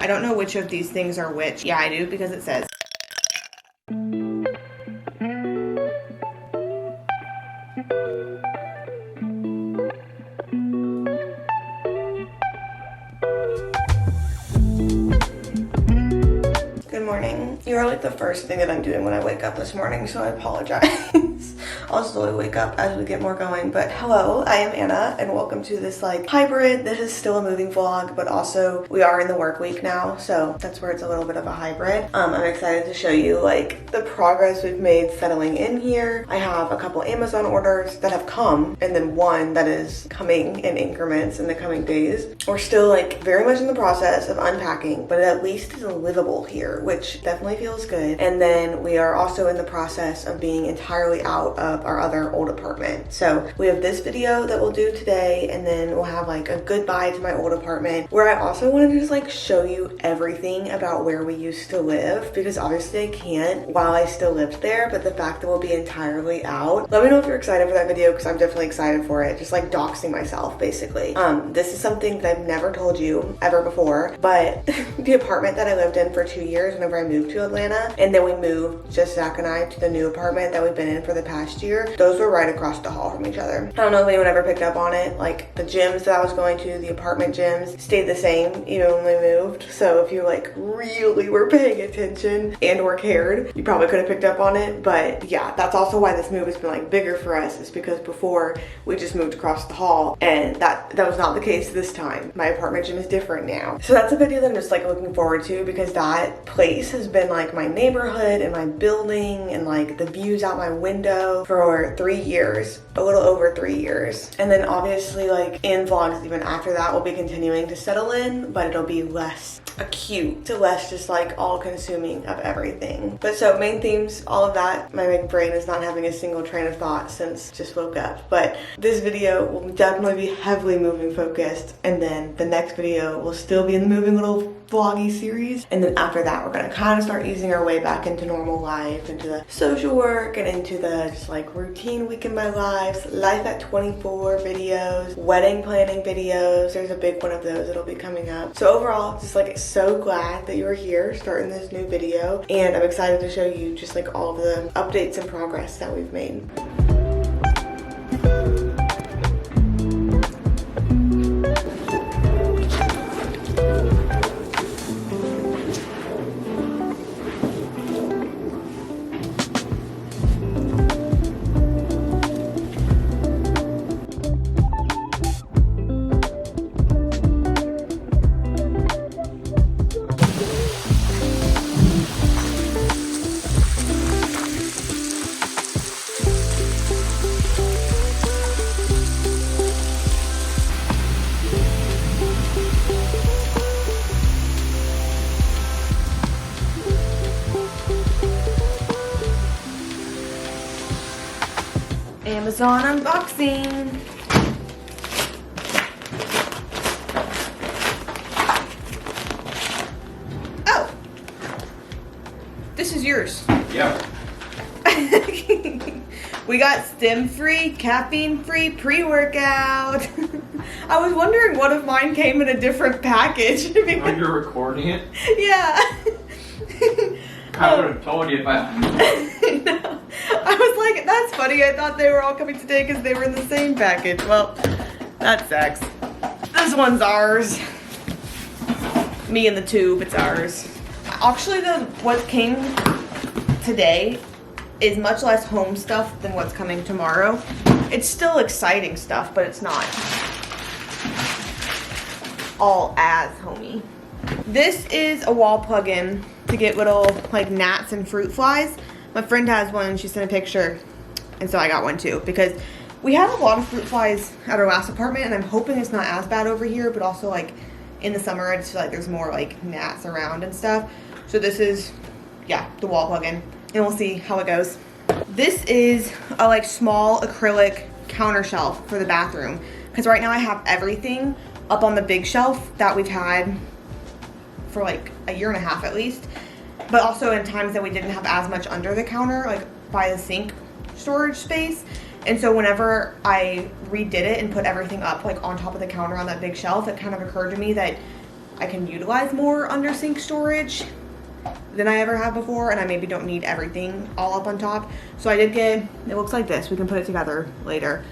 I don't know which of these things are which. Yeah, I do because it says. Good morning. You are like the first thing that I'm doing when I wake up this morning, so I apologize. I'll slowly wake up as we get more going. But hello, I am Anna, and welcome to this like hybrid. This is still a moving vlog, but also we are in the work week now, so that's where it's a little bit of a hybrid. I'm excited to show you like the progress we've made settling in here. I have a couple Amazon orders that have come, and then one that is coming in increments in the coming days. We're still like very much in the process of unpacking, but it at least is livable here, which definitely feels good. And then we are also in the process of being entirely out of our other old apartment. So we have this video that we'll do today, and then we'll have like a goodbye to my old apartment, where I also wanted to just like show you everything about where we used to live, because obviously I can't while I still lived there, but the fact that we'll be entirely out. Let me know if you're excited for that video, because I'm definitely excited for it. Just like doxing myself basically. This is something that I've never told you ever before, but the apartment that I lived in for 2 years whenever I moved to Atlanta, and then we moved, just Zach and I, to the new apartment that we've been in for the past year, those were right across the hall from each other. I don't know if anyone ever picked up on it. Like the gyms that I was going to, the apartment gyms, stayed the same even when we moved. So if you like really were paying attention and or cared, you probably could have picked up on it. But yeah, that's also why this move has been like bigger for us, is because before we just moved across the hall, and that was not the case this time. My apartment gym is different now. So that's a video that I'm just like looking forward to, because that place has been like my neighborhood and my building and like the views out my window for 3 years, a little over 3 years. And then obviously like in vlogs even after that, we'll be continuing to settle in, but it'll be less acute, to less just like all consuming of everything. But so main themes, all of that, my big brain is not having a single train of thought since just woke up. But this video will definitely be heavily moving focused, and then the next video will still be in the moving little vloggy series. And then after that, we're gonna kind of start easing our way back into normal life, into the social work and into the just like routine week in my life, life at 24 videos, wedding planning videos. There's a big one of those that'll be coming up. So overall, just like so glad that you're here starting this new video, and I'm excited to show you just like all of the updates and progress that we've made. Amazon unboxing. Oh, this is yours. Yeah. We got stem-free, caffeine-free pre-workout. I was wondering what if mine came in a different package. Oh, you're recording it? Yeah. I would have told you if I... No. I was like, that's funny. I thought they were all coming today because they were in the same package. Well, that sucks. This one's ours. Me and the tube, it's ours. Actually, what came today is much less home stuff than what's coming tomorrow. It's still exciting stuff, but it's not all as homey. This is a wall plug-in to get little like gnats and fruit flies. My friend has one and she sent a picture, and so I got one too, because we had a lot of fruit flies at our last apartment, and I'm hoping it's not as bad over here, but also like in the summer I just feel like there's more like gnats around and stuff. So this is, yeah, the wall plug-in, and we'll see how it goes. This is a like small acrylic counter shelf for the bathroom, because right now I have everything up on the big shelf that we've had for like a year and a half at least, but also in times that we didn't have as much under the counter, like by the sink storage space. And so whenever I redid it and put everything up like on top of the counter on that big shelf, it kind of occurred to me that I can utilize more under sink storage than I ever have before, and I maybe don't need everything all up on top. So I did get, it looks like this. We can put it together later.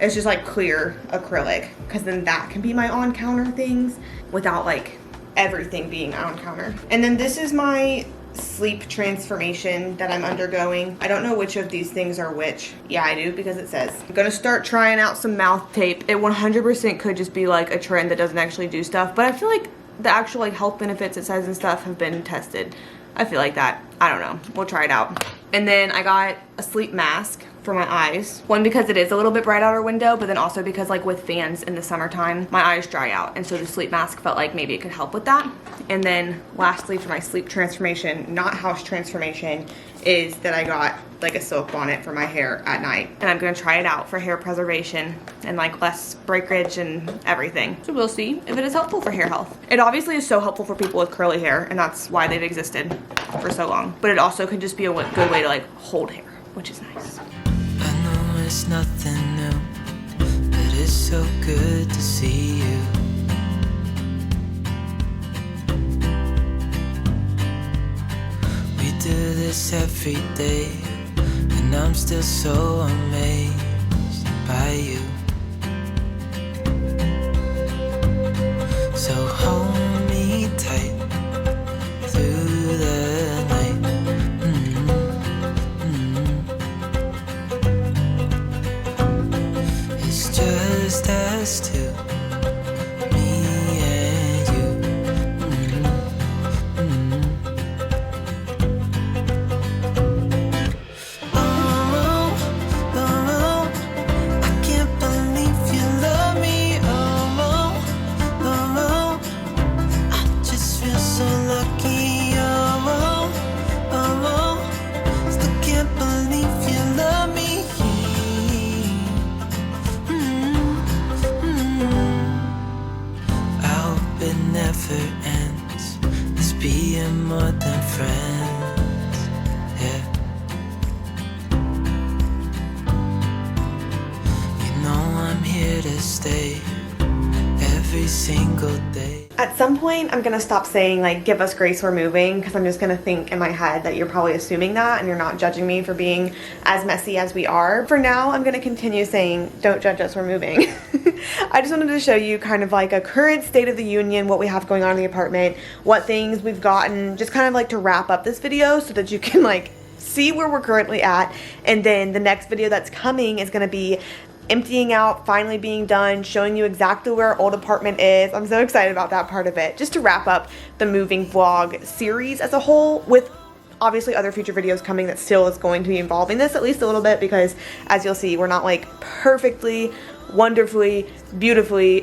It's just like clear acrylic, because then that can be my on-counter things without like everything being on counter. And then this is my sleep transformation that I'm undergoing. I don't know which of these things are which. Yeah, I do, because it says. I'm gonna start trying out some mouth tape. It 100% could just be like a trend that doesn't actually do stuff, but I feel like the actual like health benefits it says and stuff have been tested. I feel like that. I don't know. We'll try it out. And then I got a sleep mask for my eyes. One, because it is a little bit bright out our window, but then also because like with fans in the summertime, my eyes dry out. And so the sleep mask felt like maybe it could help with that. And then lastly, for my sleep transformation, not house transformation, is that I got like a silk bonnet for my hair at night. And I'm gonna try it out for hair preservation and like less breakage and everything. So we'll see if it is helpful for hair health. It obviously is so helpful for people with curly hair, and that's why they've existed for so long. But it also can just be a good way to like hold hair, which is nice. I know it's nothing new, but it's so good to see you. We do this every day, and I'm still so amazed by you. So hold me tight through the night. It's just us two, me and you. Oh, oh, I can't believe you love me. Oh, oh, I just feel so lucky. Oh, still can't believe you love me. I hope it never ends, this being more than friends, yeah. You know I'm here to stay every single day. At some point, I'm gonna stop saying like, give us grace, we're moving, because I'm just gonna think in my head that you're probably assuming that and you're not judging me for being as messy as we are. For now, I'm gonna continue saying, don't judge us, we're moving. I just wanted to show you kind of like a current state of the union, what we have going on in the apartment, what things we've gotten, just kind of like to wrap up this video so that you can like see where we're currently at. And then the next video that's coming is gonna be emptying out, finally being done, showing you exactly where our old apartment is. I'm so excited about that part of it. Just to wrap up the moving vlog series as a whole, with obviously other future videos coming that still is going to be involving this at least a little bit, because as you'll see, we're not like perfectly, wonderfully, beautifully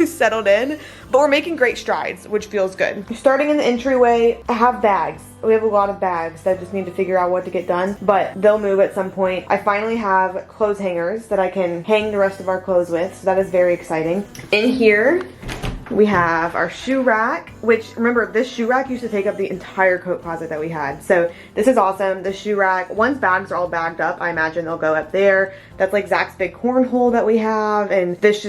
settled in, but we're making great strides, which feels good. Starting in the entryway, I have bags. We have a lot of bags that I just need to figure out what to get done, but they'll move at some point. I finally have clothes hangers that I can hang the rest of our clothes with, so that is very exciting. In here, we have our shoe rack, which, remember, this shoe rack used to take up the entire coat closet that we had. So this is awesome. The shoe rack, once bags are all bagged up, I imagine they'll go up there. That's like Zach's big cornhole that we have, and this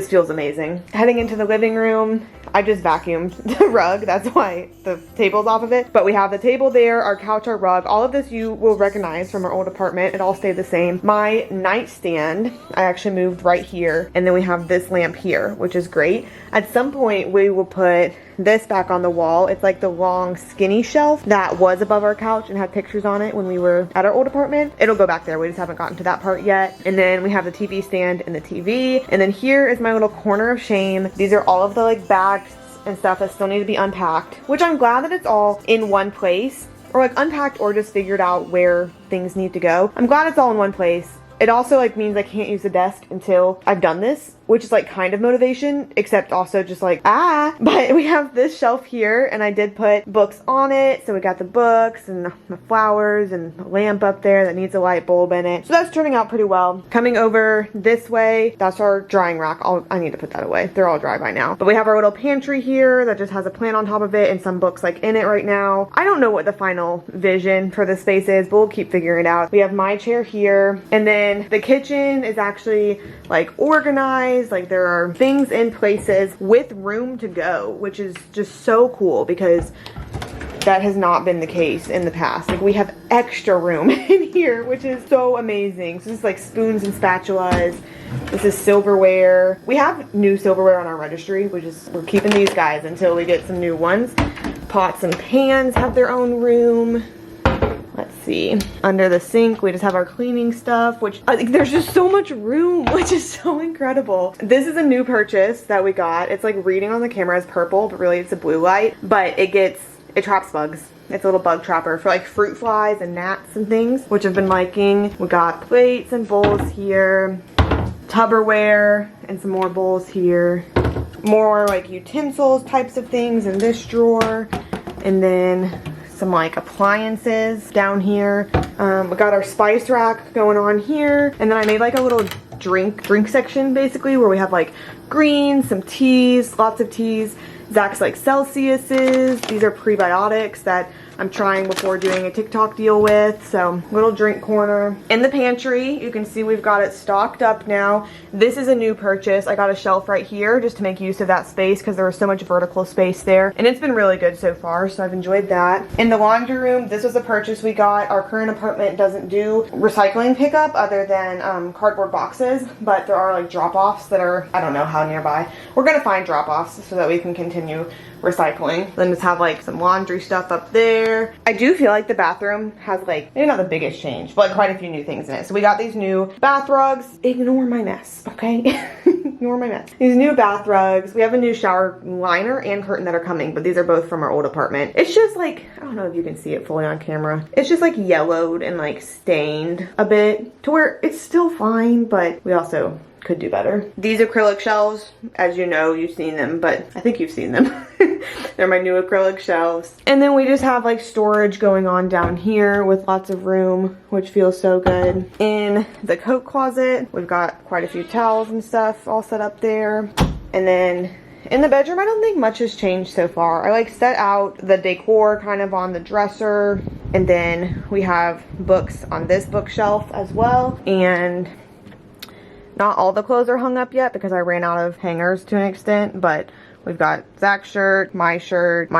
feels amazing. Heading into the living room, I just vacuumed the rug. That's why the table's off of it. But we have the table there, our couch, our rug. All of this you will recognize from our old apartment. It all stayed the same. My nightstand, I actually moved right here. And then we have this lamp here, which is great. At some point, we will put this back on the wall. It's like the long skinny shelf that was above our couch and had pictures on it when we were at our old apartment. It'll go back there. We just haven't gotten to that part yet. And then we have the TV stand and the TV. And then here is my little corner of shame. These are all of the like bags and stuff that still need to be unpacked, which I'm glad that it's all in one place, or like unpacked or just figured out where things need to go. I'm glad it's all in one place. It also like means I can't use the desk until I've done this, which is like kind of motivation, except also just like, but we have this shelf here and I did put books on it. So we got the books and the flowers and the lamp up there that needs a light bulb in it. So that's turning out pretty well. Coming over this way, that's our drying rack. I need to put that away. They're all dry by now. But we have our little pantry here that just has a plant on top of it and some books like in it right now. I don't know what the final vision for this space is, but we'll keep figuring it out. We have my chair here, and then the kitchen is actually like organized. organized. Like there are things in places with room to go, which is just so cool because that has not been the case in the past. Like we have extra room in here, which is so amazing. So this is like spoons and spatulas. This is silverware. We have new silverware on our registry, which is, we're keeping these guys until we get some new ones. Pots and pans have their own room. Let's see. Under the sink, we just have our cleaning stuff, which I think there's just so much room, which is so incredible. This is a new purchase that we got. It's like reading on the camera as purple, but really it's a blue light. But it traps bugs. It's a little bug trapper for like fruit flies and gnats and things, which I've been liking. We got plates and bowls here, Tupperware, and some more bowls here. More like utensils types of things in this drawer. And then some like appliances down here. We got our spice rack going on here. And then I made like a little drink section basically where we have like greens, some teas, lots of teas. Zach's like Celsius's. These are prebiotics that I'm trying before doing a TikTok deal with. So little drink corner. In the pantry, you can see we've got it stocked up now. This is a new purchase. I got a shelf right here just to make use of that space because there was so much vertical space there. And it's been really good so far, so I've enjoyed that. In the laundry room, this was a purchase we got. Our current apartment doesn't do recycling pickup other than cardboard boxes, but there are like drop-offs that are, I don't know how nearby. We're gonna find drop-offs so that we can continue recycling. Then just have like some laundry stuff up there. I do feel like the bathroom has like, maybe not the biggest change, but like quite a few new things in it. So we got these new bath rugs. Ignore my mess, okay? Ignore my mess. These new bath rugs. We have a new shower liner and curtain that are coming, but these are both from our old apartment. It's just like, I don't know if you can see it fully on camera. It's just like yellowed and like stained a bit to where it's still fine, but we also could do better. These acrylic shelves, as you know, you've seen them, but I think you've seen them. They're my new acrylic shelves. And then we just have like storage going on down here with lots of room, which feels so good. In the coat closet, we've got quite a few towels and stuff all set up there. And then in the bedroom, I don't think much has changed so far. I like set out the decor kind of on the dresser. And then we have books on this bookshelf as well. And not all the clothes are hung up yet because I ran out of hangers to an extent, but we've got Zach's shirt, my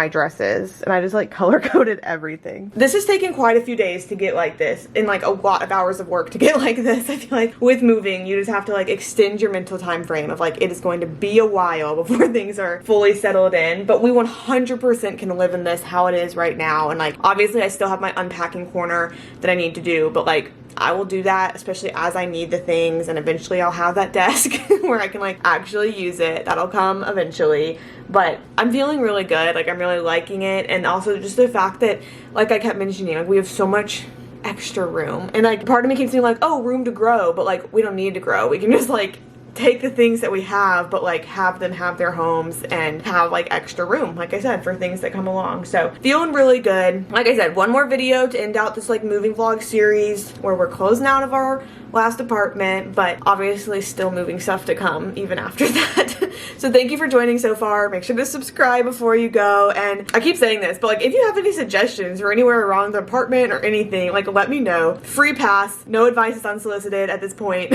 dresses, and I just like color coded everything. This has taken quite a few days to get like this, and like a lot of hours of work to get like this. I feel like with moving, you just have to like extend your mental time frame of like, it is going to be a while before things are fully settled in, but we 100% can live in this how it is right now. And like, obviously I still have my unpacking corner that I need to do, but like, I will do that, especially as I need the things, and eventually I'll have that desk where I can like actually use it. That'll come eventually, but I'm feeling really good. Like I'm really liking it, and also just the fact that, like I kept mentioning, like we have so much extra room, and like part of me keeps being like, oh, room to grow, but like we don't need to grow. We can just like take the things that we have, but like have them have their homes and have like extra room, like I said, for things that come along. So feeling really good. Like I said, one more video to end out this like moving vlog series where we're closing out of our last apartment, but obviously still moving stuff to come even after that. So thank you for joining so far. Make sure to subscribe before you go. And I keep saying this, but like if you have any suggestions or anywhere around the apartment or anything, like let me know. Free pass, no advice is unsolicited at this point.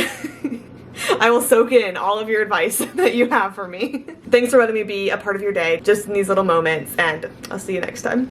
I will soak in all of your advice that you have for me. Thanks for letting me be a part of your day just in these little moments, and I'll see you next time.